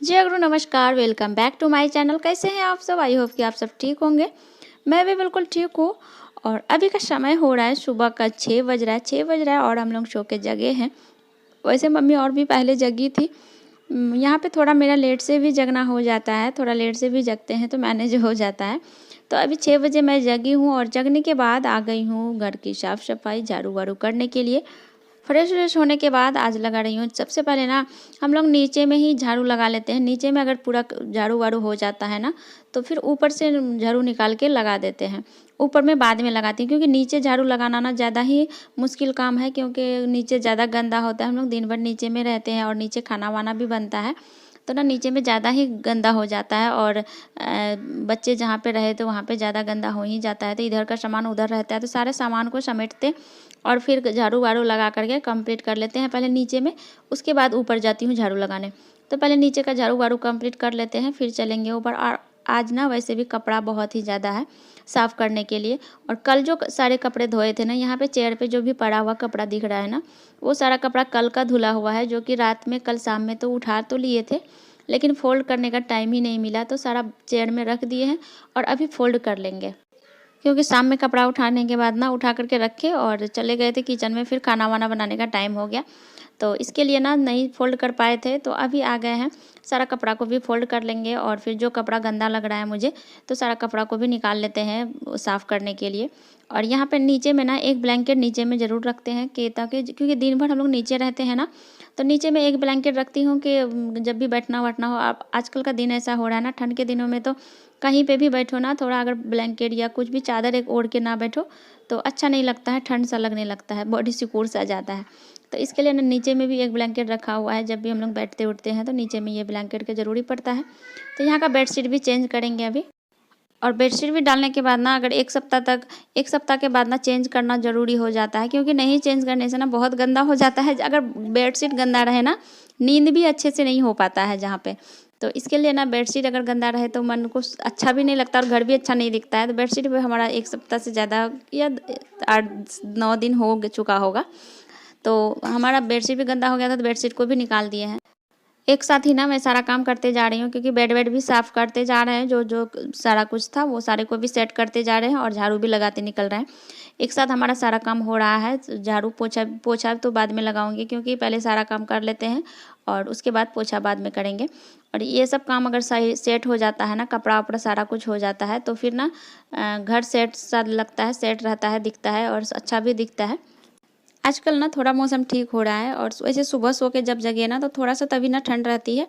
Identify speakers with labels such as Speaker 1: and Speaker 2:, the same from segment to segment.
Speaker 1: जय गुरु नमस्कार। Welcome back to my channel. कैसे हैं आप सब? आई होप कि आप सब ठीक होंगे। मैं भी बिल्कुल ठीक हूँ। और अभी का समय हो रहा है सुबह का 6 बज रहा है, 6 बज रहा है और हम लोग सो के जगे हैं। वैसे मम्मी और भी पहले जगी थी। यहाँ पे थोड़ा मेरा लेट से भी जगना हो जाता है, थोड़ा लेट से भी जगते हैं तो मैनेज हो जाता है। तो अभी 6 बजे मैं जगी हूँ और जगने के बाद आ गई हूँ घर की साफ़ सफाई झाड़ू वाड़ू करने के लिए। फ्रेश व्रेश होने के बाद आज लगा रही हूँ। सबसे पहले ना हम लोग नीचे में ही झाड़ू लगा लेते हैं। नीचे में अगर पूरा झाड़ू वाड़ू हो जाता है ना तो फिर ऊपर से झाड़ू निकाल के लगा देते हैं। ऊपर में बाद में लगाती हूँ क्योंकि नीचे झाड़ू लगाना ना ज़्यादा ही मुश्किल काम है, क्योंकि नीचे ज़्यादा गंदा होता है। हम लोग दिन भर नीचे में रहते हैं और नीचे खाना वाना भी बनता है, तो ना नीचे में ज़्यादा ही गंदा हो जाता है। और बच्चे जहाँ पे रहे तो वहाँ पे ज़्यादा गंदा हो ही जाता है। तो इधर का सामान उधर रहता है, तो सारे सामान को समेटते और फिर झाड़ू वाड़ू लगा करके कंप्लीट कर लेते हैं पहले नीचे में। उसके बाद ऊपर जाती हूँ झाड़ू लगाने। तो पहले नीचे का झाड़ू वाड़ू कंप्लीट कर लेते हैं, फिर चलेंगे ऊपर। और आज ना वैसे भी कपड़ा बहुत ही ज़्यादा है साफ़ करने के लिए। और कल जो सारे कपड़े धोए थे ना, यहाँ पे चेयर पे जो भी पड़ा हुआ कपड़ा दिख रहा है ना, वो सारा कपड़ा कल का धुला हुआ है, जो कि रात में कल शाम में तो उठा तो लिए थे, लेकिन फ़ोल्ड करने का टाइम ही नहीं मिला, तो सारा चेयर में रख दिए हैं और अभी फ़ोल्ड कर लेंगे। क्योंकि शाम में कपड़ा उठाने के बाद ना उठा करके रखे और चले गए थे किचन में, फिर खाना वाना बनाने का टाइम हो गया, तो इसके लिए ना नहीं फ़ोल्ड कर पाए थे। तो अभी आ गए हैं, सारा कपड़ा को भी फ़ोल्ड कर लेंगे और फिर जो कपड़ा गंदा लग रहा है मुझे, तो सारा कपड़ा को भी निकाल लेते हैं साफ़ करने के लिए। और यहाँ पे नीचे में ना एक ब्लैंकेट नीचे में ज़रूर रखते हैं कि ताकि, क्योंकि दिन भर हम लोग नीचे रहते हैं ना, तो नीचे में एक ब्लैंकेट रखती हूँ कि जब भी बैठना वैठना हो। अब आजकल का दिन ऐसा हो रहा है ना, ठंड के दिनों में तो कहीं पे भी बैठो ना, थोड़ा अगर ब्लैंकेट या कुछ भी चादर एक ओढ़ के ना बैठो तो अच्छा नहीं लगता है, ठंड सा लगने लगता है, बॉडी सिकुड़ सा जाता है। तो इसके लिए ना नीचे में भी एक ब्लैंकेट रखा हुआ है। जब भी हम लोग बैठते उठते हैं तो नीचे में ये ब्लैंकेट का ज़रूरी पड़ता है। तो यहाँ का बेडशीट भी चेंज करेंगे अभी। और बेडशीट भी डालने के बाद ना अगर एक सप्ताह के बाद ना चेंज करना ज़रूरी हो जाता है, क्योंकि नहीं चेंज करने से ना बहुत गंदा हो जाता है। अगर बेडशीट गंदा रहे ना, नींद भी अच्छे से नहीं हो पाता है जहाँ पे। तो इसके लिए ना बेडशीट अगर गंदा रहे तो मन को अच्छा भी नहीं लगता और घर भी अच्छा नहीं दिखता है। तो बेडशीट भी हमारा एक सप्ताह से ज़्यादा या 8-9 दिन हो चुका होगा। तो हमारा बेडशीट भी गंदा हो गया था, तो बेडशीट को भी निकाल दिए हैं। एक साथ ही ना मैं सारा काम करते जा रही हूँ, क्योंकि बेड वेड भी साफ़ करते जा रहे हैं। जो जो सारा कुछ था वो सारे को भी सेट करते जा रहे हैं और झाड़ू भी लगाते निकल रहे हैं। एक साथ हमारा सारा काम हो रहा है। झाड़ू पोछा पोछा तो बाद में लगाऊंगी, क्योंकि पहले सारा काम कर लेते हैं और उसके बाद पोछा बाद में करेंगे। और ये सब काम अगर सही सेट हो जाता है ना, कपड़ा वपड़ा सारा कुछ हो जाता है, तो फिर ना घर सेट सा लगता है, सेट रहता है, दिखता है और अच्छा भी दिखता है। आजकल ना थोड़ा मौसम ठीक हो रहा है और वैसे सुबह सो के जब जगे ना तो थोड़ा सा तभी ना ठंड रहती है,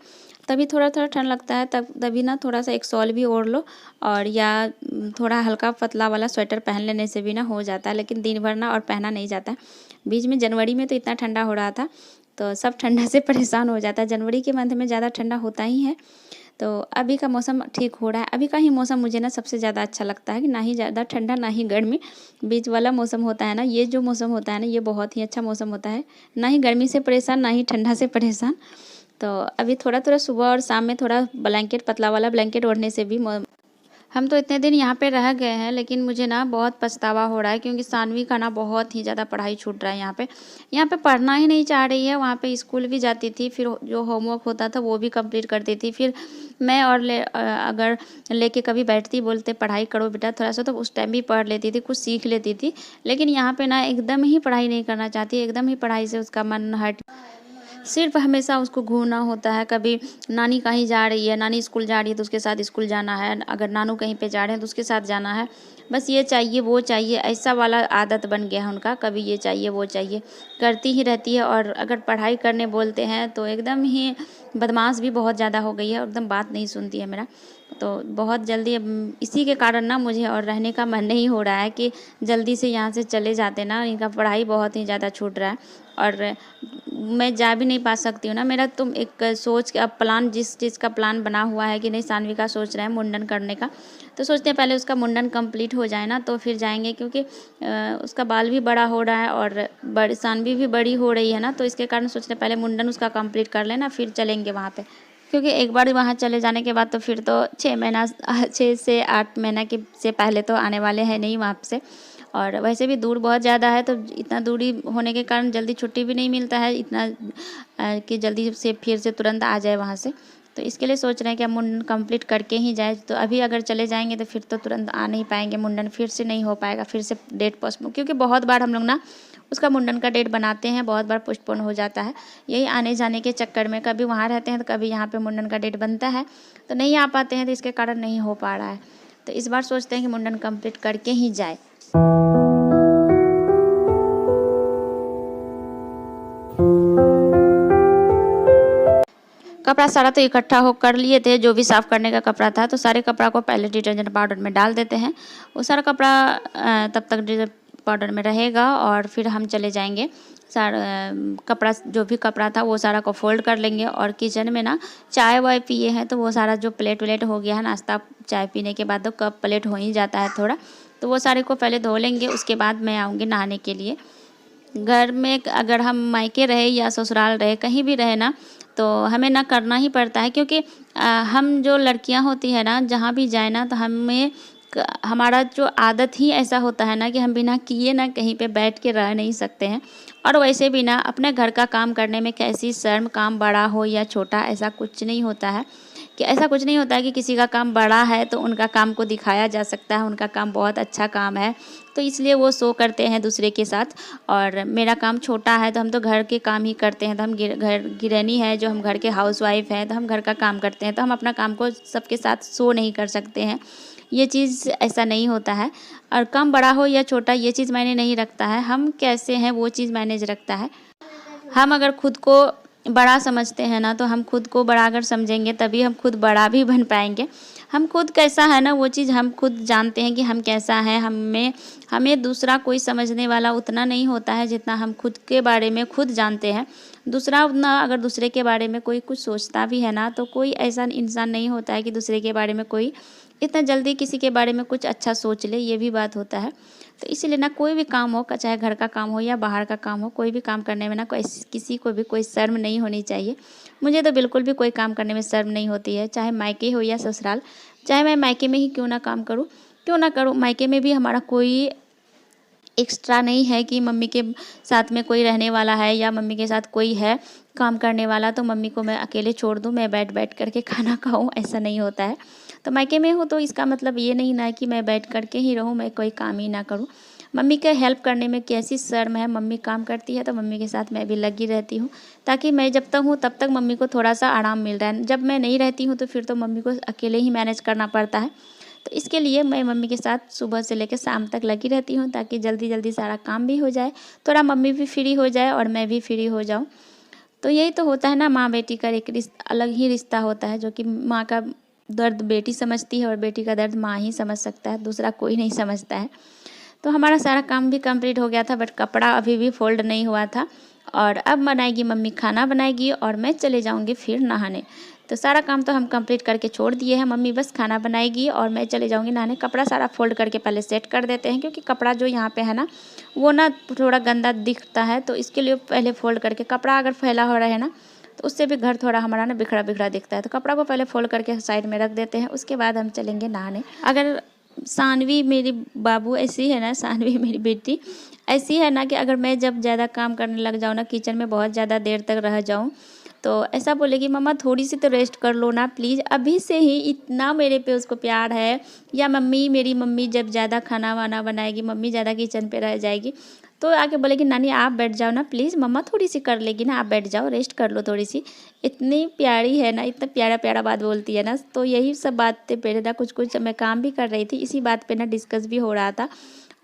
Speaker 1: तभी थोड़ा थोड़ा ठंड लगता है। तब तभी ना थोड़ा सा एक शॉल भी ओढ़ लो और या थोड़ा हल्का पतला वाला स्वेटर पहन लेने से भी ना हो जाता है, लेकिन दिन भर ना और पहना नहीं जाता है। बीच में जनवरी में तो इतना ठंडा हो रहा था, तो सब ठंडा से परेशान हो जाता है। जनवरी के मंथ में ज़्यादा ठंडा होता ही है। तो अभी का मौसम ठीक हो रहा है। अभी का ही मौसम मुझे ना सबसे ज़्यादा अच्छा लगता है कि ना ही ज़्यादा ठंडा ना ही गर्मी, बीच वाला मौसम होता है ना। ये जो मौसम होता है ना, ये बहुत ही अच्छा मौसम होता है, ना ही गर्मी से परेशान ना ही ठंडा से परेशान। तो अभी थोड़ा थोड़ा सुबह और शाम में थोड़ा ब्लैंकेट, पतला वाला ब्लैंकेट ओढ़ने से भी हम तो इतने दिन यहाँ पे रह गए हैं, लेकिन मुझे ना बहुत पछतावा हो रहा है, क्योंकि सानवी का ना बहुत ही ज़्यादा पढ़ाई छूट रहा है। यहाँ पे पढ़ना ही नहीं चाह रही है। वहाँ पे स्कूल भी जाती थी, फिर जो होमवर्क होता था वो भी कंप्लीट करती थी। फिर मैं और अगर लेके कभी बैठती, बोलते पढ़ाई करो बेटा थोड़ा सा, तो उस टाइम भी पढ़ लेती थी, कुछ सीख लेती थी। लेकिन यहाँ पे ना एकदम ही पढ़ाई नहीं करना चाहती, एकदम ही पढ़ाई से उसका मन हट, सिर्फ हमेशा उसको घूरना होता है। कभी नानी कहीं जा रही है, नानी स्कूल जा रही है तो उसके साथ स्कूल जाना है, अगर नानू कहीं पे जा रहे हैं तो उसके साथ जाना है। बस ये चाहिए वो चाहिए, ऐसा वाला आदत बन गया है उनका। कभी ये चाहिए वो चाहिए करती ही रहती है। और अगर पढ़ाई करने बोलते हैं तो एकदम ही बदमाश भी बहुत ज़्यादा हो गई है, एकदम बात नहीं सुनती है मेरा। तो बहुत जल्दी इसी के कारण ना मुझे और रहने का मन नहीं हो रहा है कि जल्दी से यहाँ से चले जाते ना। इनका पढ़ाई बहुत ही ज़्यादा छूट रहा है और मैं जा भी नहीं पा सकती हूँ ना। मेरा तुम एक सोच अब प्लान, जिस चीज़ का प्लान बना हुआ है कि नहीं, सानवी का सोच रहे हैं मुंडन करने का, तो सोचते हैं पहले उसका मुंडन कंप्लीट हो जाए ना तो फिर जाएंगे, क्योंकि उसका बाल भी बड़ा हो रहा है और बड़ी सानवी भी बड़ी हो रही है ना, तो इसके कारण सोचते हैं पहले मुंडन उसका कंप्लीट कर लेना फिर चलेंगे वहाँ पे। क्योंकि एक बार वहाँ चले जाने के बाद तो फिर तो 6 महीना 6 से 8 महीना के से पहले तो आने वाले हैं नहीं वहाँ से। और वैसे भी दूर बहुत ज़्यादा है, तो इतना दूरी होने के कारण जल्दी छुट्टी भी नहीं मिलता है इतना कि जल्दी से फिर से तुरंत आ जाए वहाँ से। तो इसके लिए सोच रहे हैं कि हम मुंडन कंप्लीट करके ही जाए। तो अभी अगर चले जाएंगे तो फिर तो तुरंत आ नहीं पाएंगे, मुंडन फिर से नहीं हो पाएगा, फिर से डेट पोस्टपोन, क्योंकि बहुत बार हम लोग ना उसका मुंडन का डेट बनाते हैं, बहुत बार पोस्टपोन हो जाता है। यही आने जाने के चक्कर में कभी वहाँ रहते हैं तो कभी यहाँ पे मुंडन का डेट बनता है, तो नहीं आ पाते हैं, तो इसके कारण नहीं हो पा रहा है। तो इस बार सोचते हैं कि मुंडन कंप्लीट करके ही जाए। कपड़ा सारा तो इकट्ठा हो कर लिए थे, जो भी साफ़ करने का कपड़ा था, तो सारे कपड़ा को पहले डिटर्जेंट पाउडर में डाल देते हैं। वो सारा कपड़ा तब तक डिटर्जेंट पाउडर में रहेगा और फिर हम चले जाएंगे। सारा कपड़ा, जो भी कपड़ा था वो सारा को फोल्ड कर लेंगे। और किचन में ना चाय वाय पिए हैं तो वो सारा जो प्लेट व्लेट हो गया है, नाश्ता चाय पीने के बाद तो कप प्लेट हो ही जाता है थोड़ा, तो वो सारे को पहले धो लेंगे। उसके बाद मैं आऊँगी नहाने के लिए। घर में अगर हम मायके रहे या ससुराल रहे, कहीं भी रहे ना, तो हमें ना करना ही पड़ता है, क्योंकि हम जो लड़कियां होती है ना, जहाँ भी जाए ना, तो हमें हमारा जो आदत ही ऐसा होता है ना कि हम बिना किए ना कहीं पे बैठ के रह नहीं सकते हैं। और वैसे भी ना अपने घर का काम करने में कैसी शर्म, काम बड़ा हो या छोटा, ऐसा कुछ नहीं होता है कि किसी का काम बड़ा है तो उनका काम को दिखाया जा सकता है, उनका काम बहुत अच्छा काम है तो इसलिए वो शो करते हैं दूसरे के साथ। और मेरा काम छोटा है तो हम तो घर के काम ही करते हैं, तो हम घर गृहिणी है, जो हम घर के हाउसवाइफ हैं, तो हम घर का काम करते हैं, तो हम अपना काम को सबके साथ शो नहीं कर सकते हैं। ये चीज़ ऐसा नहीं होता है। और काम बड़ा हो या छोटा, ये चीज़ मायने नहीं रखता है, हम कैसे हैं वो चीज़ मैनेज रखता है। हम अगर खुद को बड़ा समझते हैं ना, तो हम खुद को बड़ा अगर समझेंगे तभी हम खुद बड़ा भी बन पाएंगे। हम खुद कैसा है ना, वो चीज़ हम खुद जानते हैं कि हम कैसा है। हमें दूसरा कोई समझने वाला उतना नहीं होता है जितना हम खुद के बारे में खुद जानते हैं। दूसरा उतना अगर दूसरे के बारे में कोई कुछ सोचता भी है ना, तो कोई ऐसा इंसान नहीं होता है कि दूसरे के बारे में कोई इतना जल्दी किसी के बारे में कुछ अच्छा सोच ले, ये भी बात होता है। तो इसीलिए ना कोई भी काम हो, चाहे घर का काम हो या बाहर का काम हो, कोई भी काम करने में ना किसी को भी कोई शर्म नहीं होनी चाहिए। मुझे तो बिल्कुल भी कोई काम करने में शर्म नहीं होती है, चाहे मायके हो या ससुराल। चाहे मैं मायके में ही क्यों ना काम करूँ, क्यों ना करूँ, मायके में भी हमारा कोई एक्स्ट्रा नहीं है कि मम्मी के साथ में कोई रहने वाला है या मम्मी के साथ कोई है काम करने वाला, तो मम्मी को मैं अकेले छोड़ दूँ, मैं बैठ करके खाना खाऊँ, ऐसा नहीं होता है। तो मायके में हूँ तो इसका मतलब ये नहीं ना कि मैं बैठ करके ही रहूँ, मैं कोई काम ही ना करूँ। मम्मी के हेल्प करने में कैसी शर्म है, मम्मी काम करती है तो मम्मी के साथ मैं भी लगी रहती हूँ, ताकि मैं जब तक हूँ तब तक मम्मी को थोड़ा सा आराम मिल रहा है। जब मैं नहीं रहती हूँ तो फिर तो मम्मी को अकेले ही मैनेज करना पड़ता है। तो इसके लिए मैं मम्मी के साथ सुबह से लेकर शाम तक लगी रहती हूँ, ताकि जल्दी जल्दी सारा काम भी हो जाए, थोड़ा मम्मी भी फ्री हो जाए और मैं भी फ्री हो जाऊँ। तो यही तो होता है ना, माँ बेटी का एक अलग ही रिश्ता होता है, जो कि माँ का दर्द बेटी समझती है और बेटी का दर्द माँ ही समझ सकता है, दूसरा कोई नहीं समझता है। तो हमारा सारा काम भी कंप्लीट हो गया था, बट कपड़ा अभी भी फोल्ड नहीं हुआ था। और अब बनाएगी मम्मी, खाना बनाएगी और मैं चले जाऊंगी फिर नहाने। तो सारा काम तो हम कंप्लीट करके छोड़ दिए हैं, मम्मी बस खाना बनाएगी और मैं चले जाऊंगी नहाने। कपड़ा सारा फोल्ड करके पहले सेट कर देते हैं, क्योंकि कपड़ा जो यहाँ पे है ना, वो ना थोड़ा गंदा दिखता है, तो इसके लिए पहले फोल्ड करके, कपड़ा अगर फैला हो रहा है ना तो उससे भी घर थोड़ा हमारा ना बिखरा बिखरा दिखता है, तो कपड़ा को पहले फोल्ड करके साइड में रख देते हैं। उसके बाद हम चलेंगे नहाने। अगर सानवी मेरी बाबू ऐसी है ना, सानवी मेरी बेटी ऐसी है ना, कि अगर मैं जब ज़्यादा काम करने लग जाऊँ ना, किचन में बहुत ज़्यादा देर तक रह जाऊँ, तो ऐसा बोलेगी, मम्मा थोड़ी सी तो रेस्ट कर लो ना प्लीज़, अभी से ही इतना मेरे पे उसको प्यार है। या मेरी मम्मी जब ज़्यादा खाना वाना बनाएगी, मम्मी ज़्यादा किचन पे रह जाएगी, तो आके बोलेगी, नानी आप बैठ जाओ ना प्लीज़, मम्मा थोड़ी सी कर लेगी ना, आप बैठ जाओ, रेस्ट कर लो थोड़ी सी। इतनी प्यारी है ना, इतना प्यारा प्यारा बात बोलती है ना। तो यही सब बातें पे ना कुछ मैं काम भी कर रही थी, इसी बात पे ना डिस्कस भी हो रहा था।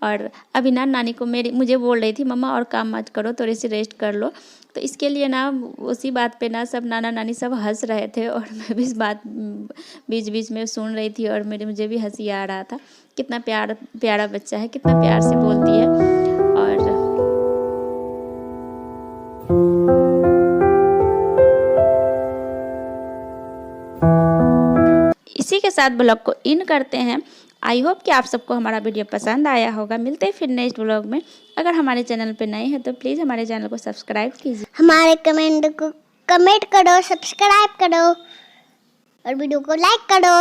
Speaker 1: और अभी ना नानी को मुझे बोल रही थी, मम्मा और काम मत करो, थोड़ी सी रेस्ट कर लो। तो इसके लिए ना उसी बात पे ना सब नाना नानी सब हंस रहे थे, और मैं भी इस बात बीच बीच में सुन रही थी, और मुझे भी हंसी आ रहा था। कितना प्यारा बच्चा है, कितना प्यार से बोलती है। और इसी के साथ ब्लॉग को इन करते हैं। आई होप कि आप सबको हमारा वीडियो पसंद आया होगा। मिलते हैं फिर नेक्स्ट ब्लॉग में। अगर हमारे चैनल पे नए हैं तो प्लीज़ हमारे चैनल को सब्सक्राइब कीजिए,
Speaker 2: हमारे कमेंट करो, सब्सक्राइब करो और वीडियो को लाइक करो।